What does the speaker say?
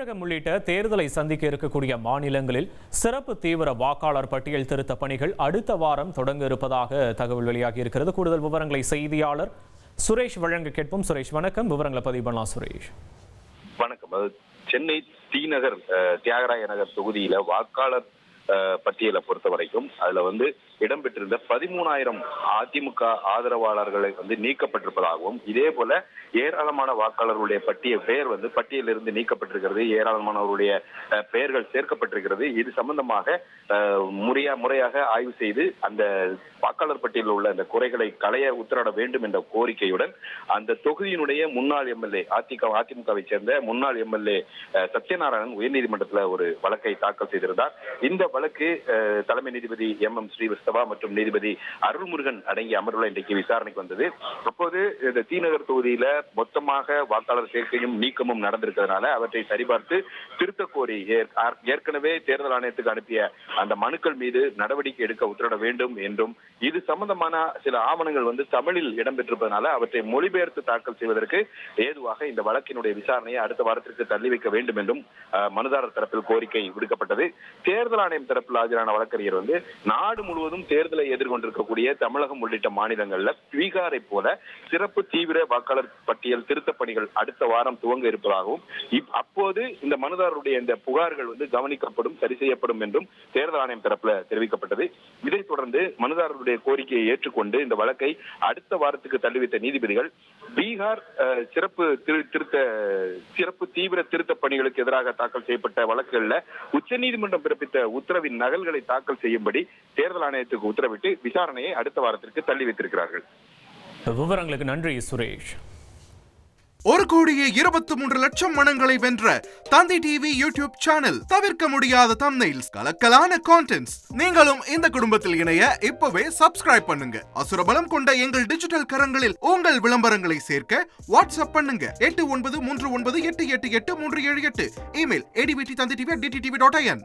தமிழகம் உள்ளிட்ட தேர்தலை சந்திக்க இருக்கக்கூடிய மாநிலங்களில் சிறப்பு தீவிர வாக்காளர் பட்டியல் திருத்த பணிகள் அடுத்த வாரம் தொடங்க இருப்பதாக தகவல் வெளியாகி இருக்கிறது. கூடுதல் விவரங்களை செய்தியாளர் சுரேஷ் வழங்க கேட்போம். சுரேஷ் வணக்கம், விவரங்களை பதிவு பண்ணலாம். சுரேஷ் வணக்கம். சென்னை டி-நகர் தியாகராய நகர் தொகுதியில வாக்காளர் பட்டியலை பொறுத்த வரைக்கும் அதுல இடம்பெற்றிருந்த 13,000 அதிமுக ஆதரவாளர்களை நீக்கப்பட்டிருப்பதாகவும், இதே போல ஏராளமான வாக்காளர்களுடைய பெயர் பட்டியலிருந்து நீக்கப்பட்டிருக்கிறது. ஏராளமானவருடைய பெயர்கள் சேர்க்கப்பட்டிருக்கிறது. இது சம்பந்தமாக முறையாக ஆய்வு செய்து அந்த வாக்காளர் பட்டியலில் உள்ள அந்த குறைகளை களைய உத்தரவிட வேண்டும் என்ற கோரிக்கையுடன் அந்த தொகுதியினுடைய முன்னாள் எம்எல்ஏ அதிமுகவை சேர்ந்த முன்னாள் எம்எல்ஏ சத்யநாராயணன் உயர்நீதிமன்றத்தில் ஒரு வழக்கை தாக்கல் செய்திருந்தார். இந்த வழக்கு தலைமை நீதிபதி எம் ஸ்ரீவஸ்தவா மற்றும் நீதிபதி அருள்முருகன் அடங்கிய அமர்வுல இன்றைக்கு விசாரணைக்கு வந்தது. அப்போது இந்த டி-நகர் தொகுதியில மொத்தமாக வாக்காளர் சேர்க்கையும் நீக்கமும் நடந்திருக்கிறதுனால அவற்றை சரிபார்த்து திருத்த கோரி ஏற்கனவே தேர்தல் ஆணையத்துக்கு அனுப்பிய அந்த மனுக்கள் மீது நடவடிக்கை எடுக்க உத்தரவிட வேண்டும் என்றும், இது சம்பந்தமான சில ஆவணங்கள் தமிழில் இடம்பெற்றிருப்பதனால அவற்றை மொழிபெயர்த்து தாக்கல் செய்வதற்கு ஏதுவாக இந்த வழக்கினுடைய விசாரணையை அடுத்த வாரத்திற்கு தள்ளி வைக்க வேண்டும் என்றும் மனுதாரர் தரப்பில் கோரிக்கை விடுக்கப்பட்டது. தேர்தல் ஆணையம் தரப்பில் ஆஜரான வழக்கறிஞர் நாடு முழுவதும் தேர்தலை எதிர்கொண்டிருக்கக்கூடிய தமிழகம் உள்ளிட்ட மாநிலங்கள்ல பீகாரை போல சிறப்பு தீவிர வாக்காளர் பட்டியல் திருத்த பணிகள் அடுத்த வாரம் துவங்க இருப்பதாகவும், அப்போது இந்த மனுதாரருடைய இந்த புகார்கள் கவனிக்கப்படும், சரி செய்யப்படும் என்றும் தேர்தல் ஆணையம் தரப்புல தெரிவிக்கப்பட்டது. இதைத் தொடர்ந்து மனுதாரருடைய கோரிக்கையை ஏற்றுக்கொண்டு இந்த வழக்கை அடுத்த வாரத்துக்கு தள்ளிவைத்த நீதிபதிகள் பீகார் சிறப்பு தீவிர திருத்த பணிகளுக்கு எதிராக தாக்கல் செய்யப்பட்ட வழக்குகள்ல உச்சநீதிமன்றம் பிறப்பித்த உத்தரவின் நகல்களை தாக்கல் செய்யும்படி தேர்தல் ஆணையத்துக்கு உத்தரவிட்டு விசாரணையை அடுத்த வாரத்திற்கு தள்ளி வைத்திருக்கிறார்கள். விவரங்களுக்கு நன்றி சுரேஷ். 1,23,00,000 மனங்களை வென்ற தந்தி டிவி யூடியூப் சேனல். தவிர்க்க முடியாத தம்ப்நெயில்ஸ், கலக்கலான கான்டென்ட்ஸ். நீங்களும் இந்த குடும்பத்தில் இணைய இப்பவே சப்ஸ்கிரைப் பண்ணுங்க. அசுரபலம் கொண்ட எங்கள் டிஜிட்டல் கரங்களில் உங்கள் விளம்பரங்களை சேர்க்க வாட்ஸ்அப் பண்ணுங்க. 8939888378. Email advtthanditv@dttv.in.